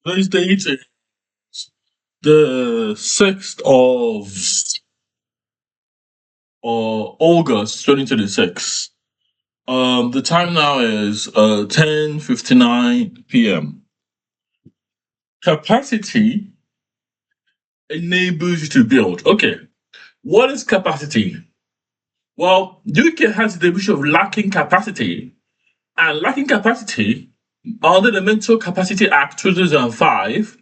Today's date is the 6th of August 2026. The time now is 10:59 p.m. Capacity enables you to build. Okay, what is capacity? Well, UK has the issue of lacking capacity, and lacking capacity under the Mental Capacity Act 2005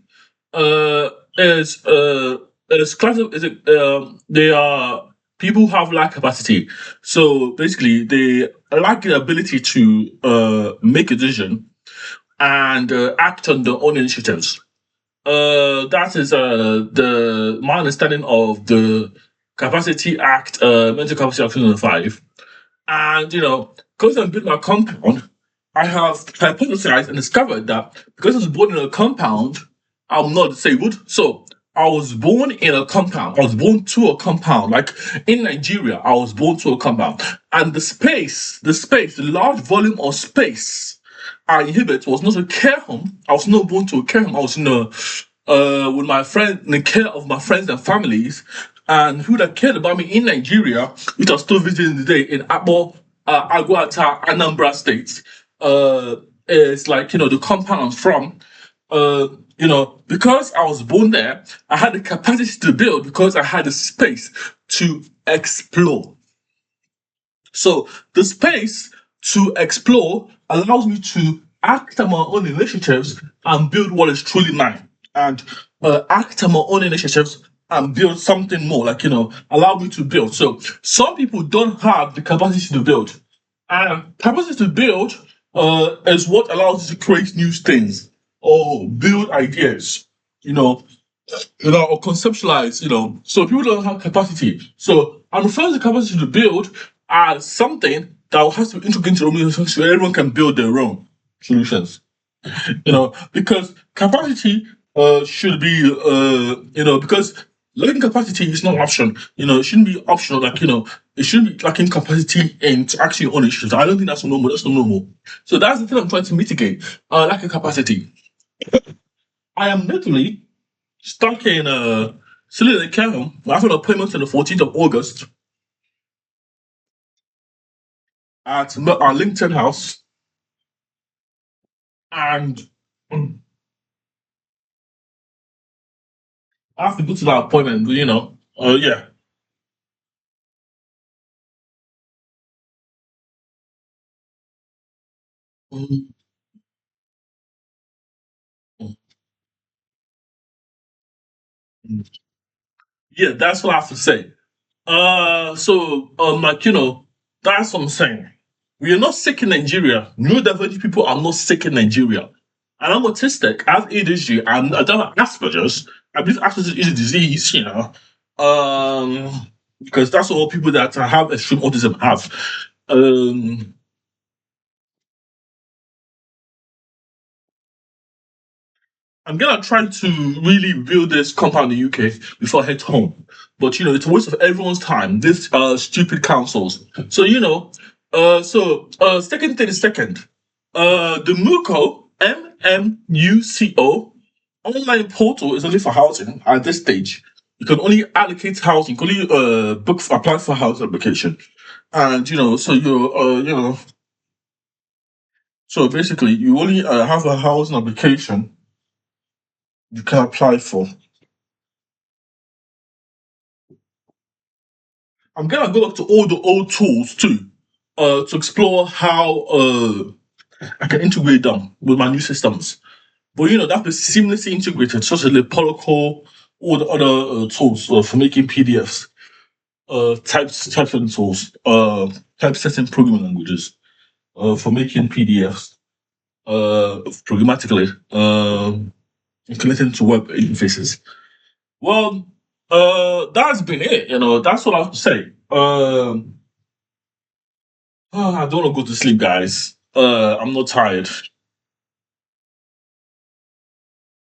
uh, is class of, is it, they are people who have lack capacity. So basically, they lack the ability to make a decision and act on their own initiatives. That is the my understanding of the Capacity Act, Mental Capacity Act 2005. And because I built my compound, I have hypothesized and discovered that because I was born in a compound, I'm not disabled. So I was born in a compound. I was born to a compound. Like in Nigeria, I was born to a compound. And the large volume of space I inhabit was not a care home. I was not born to a care home. I was in a with my friend in the care of my friends and families and who that cared about me in Nigeria, which are still visiting today in Abo, Aguata, Anambra State. It's like the compound I'm from. Because I was born there, I had the capacity to build because I had the space to explore. So the space to explore allows me to act on my own initiatives and build what is truly mine. And act on my own initiatives and build something more, like, allow me to build. So some people don't have the capacity to build. And capacity to build is what allows you to create new things or build ideas, you know, or conceptualize, So people don't have capacity. So I'm referring to capacity to build as something that has to be integrated into the organization so everyone can build their own solutions. Because capacity should be, because lacking capacity is not an option. It shouldn't be optional. Like, it shouldn't be lacking capacity and to actually own issues. I don't think that's normal. That's not normal. So that's the thing I'm trying to mitigate. Lacking capacity. I am literally stuck in still in the care home. I have an appointment on the 14th of August at our LinkedIn house, and I have to go to that appointment. Yeah. Mm, mm, mm. Yeah, that's what I have to say. That's what I'm saying. We are not sick in Nigeria. Neurodivergent people are not sick in Nigeria. And I'm autistic. I have ADHD. I don't have Asperger's. I believe Asperger's is a disease, because that's all people that have extreme autism have. Um, I'm gonna try to really build this compound in the UK before I head home. But it's a waste of everyone's time. These stupid councils. So second thing is second. The MMUCO online portal is only for housing at this stage. You can only allocate housing. You can only apply for housing application, and so basically you only have a housing application you can apply for. I'm gonna go back to all the old tools too, to explore how I can integrate them with my new systems. But that be seamlessly integrated, such as the protocol, all the other tools for making PDFs, typesetting tools, typesetting programming languages for making PDFs programmatically, and connecting to web interfaces. Well, that's been it. That's what I have to say. I don't want to go to sleep, guys. I'm not tired.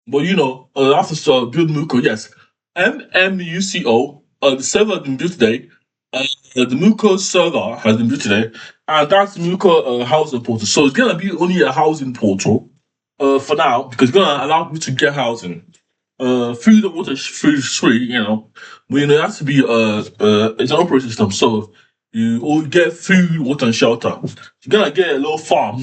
But after build mmuco, yes. mmuco, the server has been built today. The mmuco server has been built today. And that's mmuco housing portal. So it's gonna be only a housing portal. for now, because it's gonna allow people to get housing. Food and water food is free, it has to be it's an open system, so you all get food, water, and shelter. You're gonna get a little farm,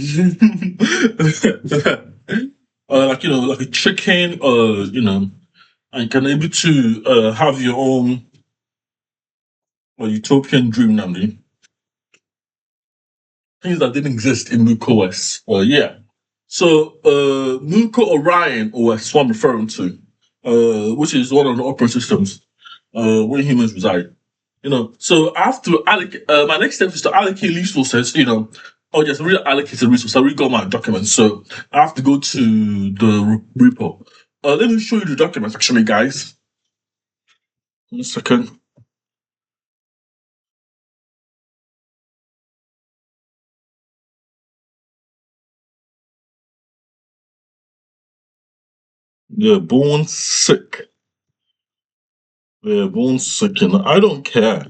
like like a chicken, and you can able to have your own utopian dream, Namdi. Things that didn't exist in mmuco OS. Yeah. So mmuco Orion OS, what I'm referring to, which is one of the operating systems where humans reside. So I have to allocate. My next step is to allocate resources. Oh yes, I already allocated resources. I already got my documents, so I have to go to the repo. Let me show you the documents, actually, guys. 1 second. They're born sick. They're born sick, and I don't care.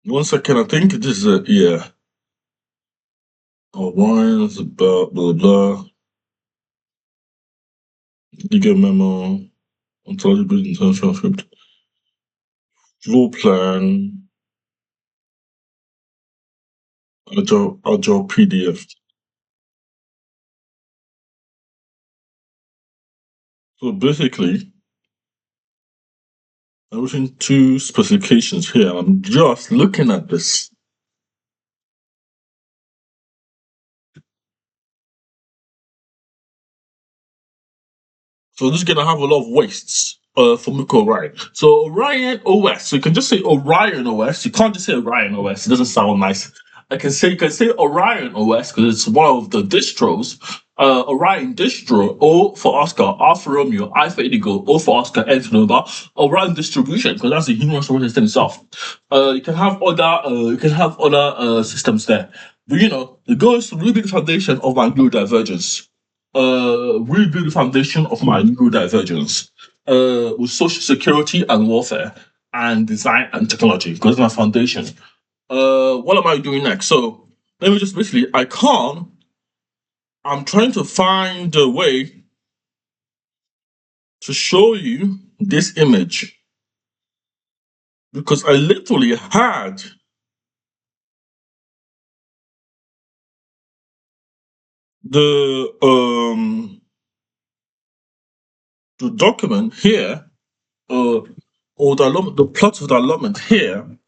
1 second. I think this is a yeah. Orion's about blah blah. You get memo. Ontology building international script. Floor plan. Agile PDF. So basically, I'm using two specifications here. I'm just looking at this. So this is gonna have a lot of wastes for Miko Orion. So Orion OS. So you can just say Orion OS. You can't just say Orion OS. It doesn't sound nice. You can say Orion OS because it's one of the distros. Orion distro, O for Oscar, R for Romeo, I for Indigo, O for Oscar, N for Nova. Orion distribution because that's the human resource system itself. You can have other systems there. But the goal is to rebuild the foundation of my neurodivergence. Rebuild the foundation of my neurodivergence with social security and welfare and design and technology because it's my foundation. What am I doing next? So let me just basically, I'm trying to find a way to show you this image because I literally had the the document here, or the plot of the allotment here.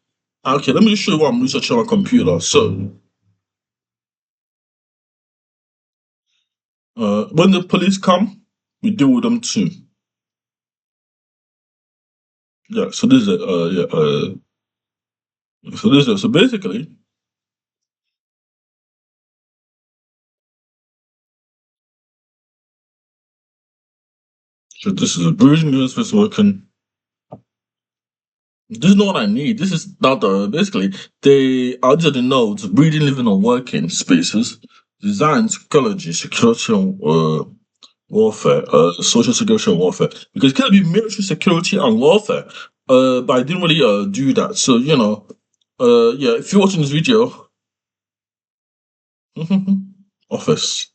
Okay, let me just show you what I'm researching on my computer. So, when the police come, we deal with them too. Yeah. So this is yeah. So basically, so this is a version of this working. This is not what I need. This is not basically they are just the nodes: breathing, living, and working spaces, design, psychology, security, and warfare, social security and warfare. Because it could be military security and warfare. But I didn't really do that. So yeah. If you're watching this video, office.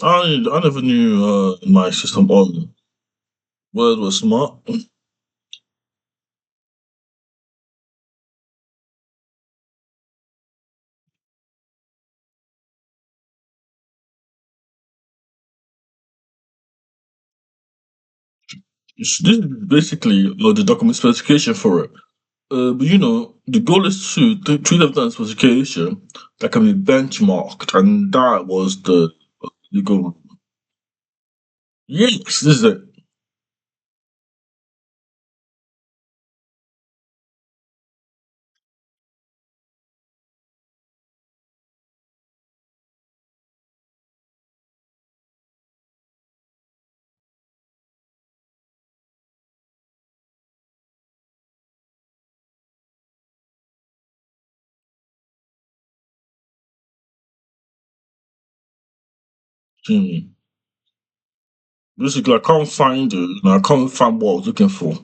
I never knew my system on Word was smart. This is basically the document specification for it. But the goal is to treat everything as specification that can be benchmarked, and that was the goal. Yes, this is it. Hmm. Basically, I can't find what I was looking for.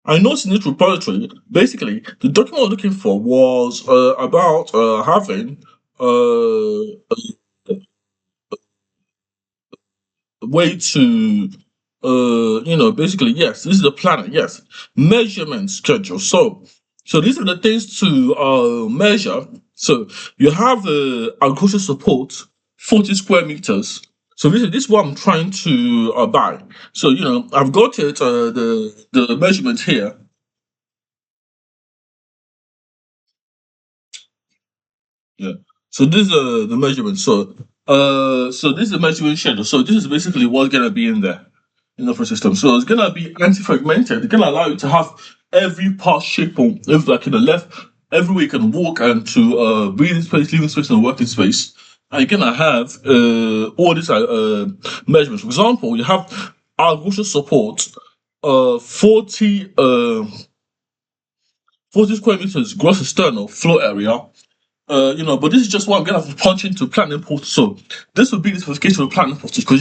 I noticed in this repository, basically, the document I was looking for was about having a way to, basically, yes, this is the planet, yes, measurement schedule. So these are the things to measure. So you have agricultural support, 40 square meters. So this is what I'm trying to buy. So I've got it, the measurement here. Yeah. So this is the measurement. So this is the measurement schedule. So this is basically what's gonna be in there in the first system. So it's gonna be anti-fragmented. It's gonna allow you to have every part shape on if like in the left, everywhere you can walk and to breathing space, living space, and working space. And you're gonna have all these measurements. For example, you have agricultural support, 40 square meters gross external floor area. But this is just what I'm gonna have to punch into planning portal. So this will be the specification of planning portal because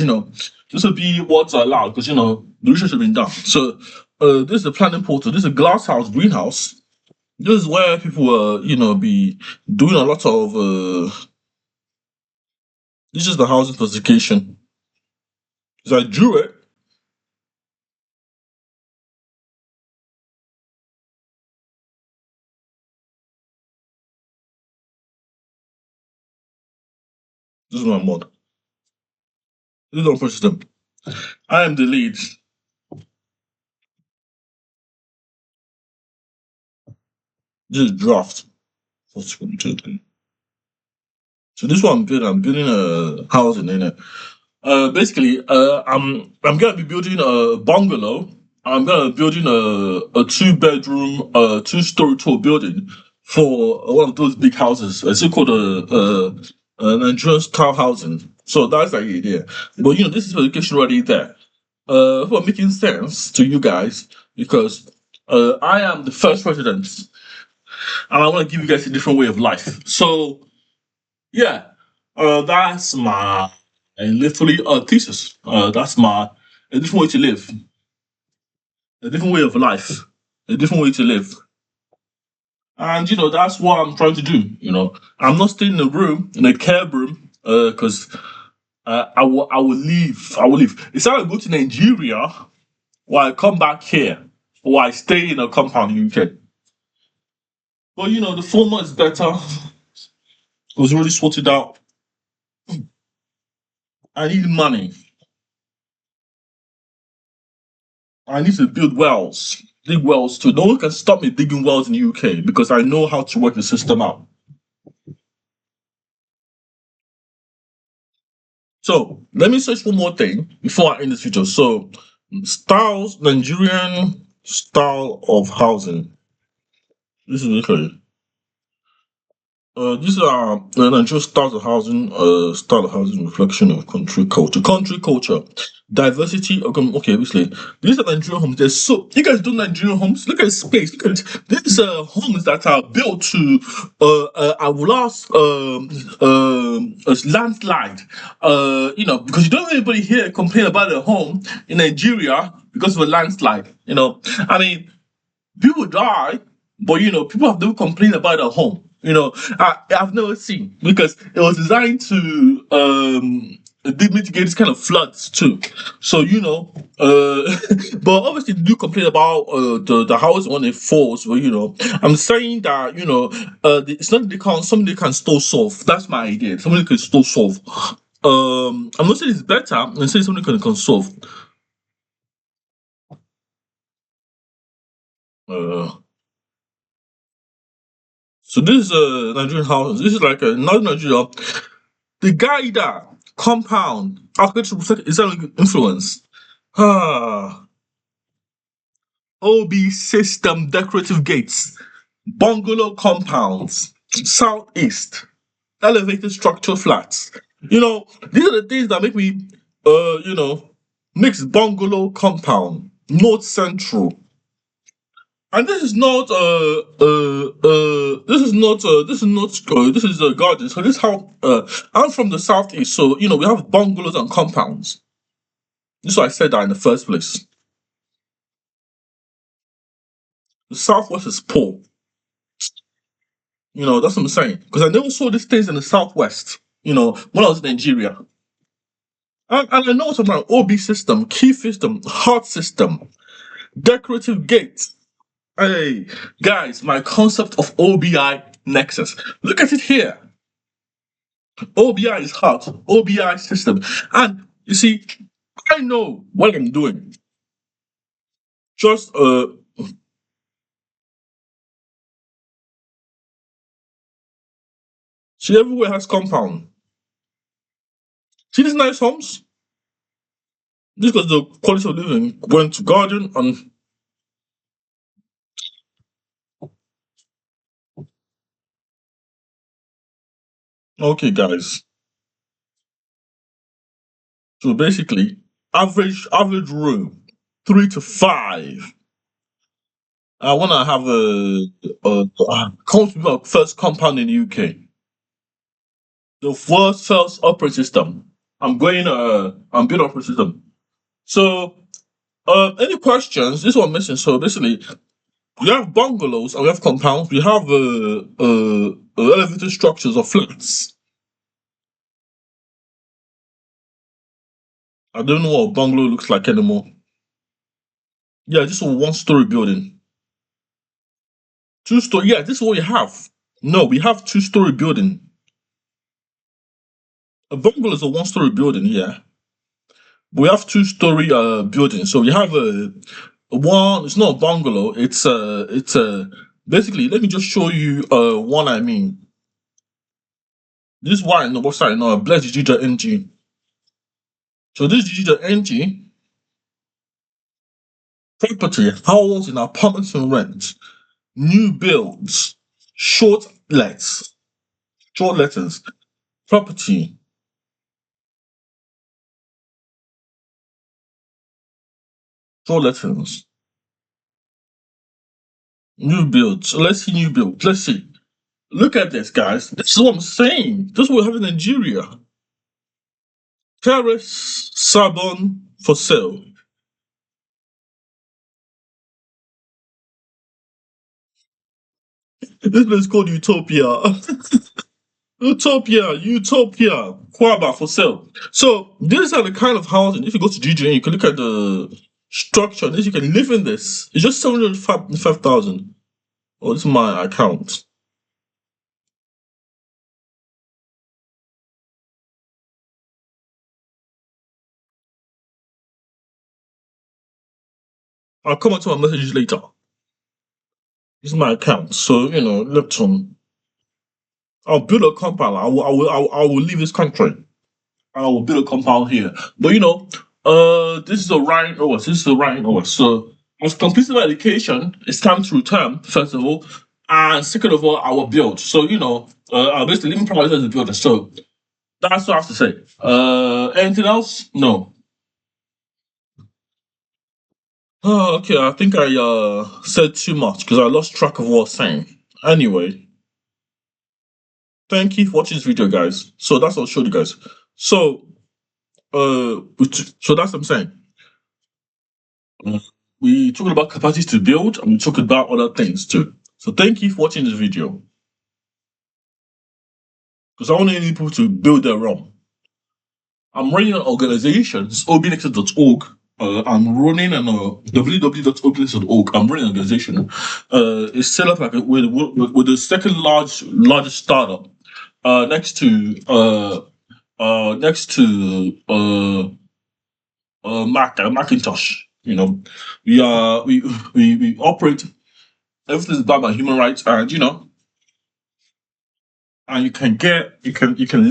this will be what's allowed because the research has been done. So this is the planning portal. This is a glass house, greenhouse. This is where people will be doing a lot of. This is the housing specification. So I drew it. This is my mod. This is the open system. I am the lead. This is draft. So this is what I'm building. I'm building a housing in it. Basically, I'm gonna be building a bungalow. I'm gonna be building a 2 bedroom, 2 story tall building for one of those big houses. It's called a Nigerian style housing. So that's the idea. But this is education already there. For making sense to you guys because I am the first president, and I want to give you guys a different way of life. So yeah, that's my literally thesis. That's my a different way to live, a different way of life, a different way to live. And that's what I'm trying to do. I'm not staying in a room in a care room because I will leave. I will leave. It's either I go to Nigeria or I come back here or I stay in a compound in UK. But the former is better. It was already sorted out. I need money. I need to build wells, dig wells too. No one can stop me digging wells in the UK because I know how to work the system out. So let me search one more thing before I end this video. So styles, Nigerian style of housing. This is literally these are Nigerian style of housing reflection of country culture. Country culture, diversity. Okay, obviously, these are Nigerian homes. There's so you guys do Nigerian homes. Look at the space. Look at these homes that are built to I will ask a landslide. Because you don't hear anybody here complain about a home in Nigeria because of a landslide. I mean people die, but people have never complained about a home. I've never seen because it was designed to mitigate this kind of floods too. So but obviously they do complain about the house when it falls. But I'm saying that it's not they can somebody can still solve. That's my idea. Somebody can still solve. I'm not saying it's better. I'm saying somebody can solve. Uh, So this is a Nigerian house. This is like another Nigeria. The guide compound architectural Islamic influence. Ah, OB system decorative gates, bungalow compounds, southeast, elevated structure flats. These are the things that make me, mix bungalow compound, north central, And this is not this is a garden. So this is how I'm from the southeast, so you know we have bungalows and compounds. This is why I said that in the first place. The southwest is poor. You know, that's what I'm saying. Because I never saw these things in the southwest, you know, when I was in Nigeria. And I know it's about OB system, key system, heart system, decorative gate. Hey, guys, my concept of OBI nexus. Look at it here. OBI is heart, OBI system. And you see, I know what I'm doing. Just see, everywhere has compound. See these nice homes? This because the quality of living went to garden and okay, guys. So basically, average room 3 to 5. I want to have a first compound in the UK. The first operating system. I'm building operating system. So, any questions? This is what I'm missing. So basically, we have bungalows and we have compounds. We have elevated structures or flats. I don't know what a bungalow looks like anymore. Yeah, this is a one-story building. 2 story. Yeah, this is what we have. No, we have 2 story building. A bungalow is a one-story building. Yeah, we have 2 story building. So we have a one. It's not a bungalow. It's basically. Let me just show you one. I mean, this one on the website. No, bless ng. So this ng property housed in apartments and rent, new builds, short lets, short letters, property, short letters, new builds. So let's see new builds. Let's see. Look at this, guys. This is what I'm saying. This is what we have in Nigeria. Terrace Sabon for sale. This place is called Utopia. Utopia. Kwaba for sale. So these are the kind of housing. If you go to GGN, you can look at the structure. This you can live in this. It's just 705,000. Oh, this is my account. I'll come to my messages later. This is my account. So you know, Lipton. I'll build a compound. I will leave this country. I will build a compound here. But you know, this is a right over. This is a right over. So I've completed my education. It's time to return, first of all. And second of all, I will build. So, you know, I'll basically living private as a builder. So that's what I have to say. Anything else? No. Oh, okay, I think I said too much because I lost track of what I was saying. Anyway, thank you for watching this video, guys. So that's what I showed you guys. So so that's what I'm saying. We talked about capacity to build and we talked about other things too. So thank you for watching this video. Because I want people to build their own. I'm running an organization, it's obnexus.org. I'm running an www.obnexus.org. I'm running an organization. It's set up like with the second largest startup next to Macintosh. You know, we operate. Everything is about my human rights, and you know, and you can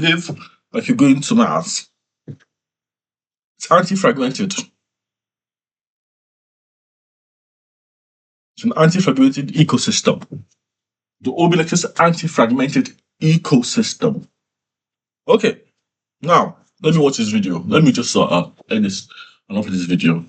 live like you're going to Mars. It's anti-fragmented. It's an anti-fragmented ecosystem. The Obelix is anti-fragmented ecosystem. Okay, now let me watch this video. Let me just end this and open this video.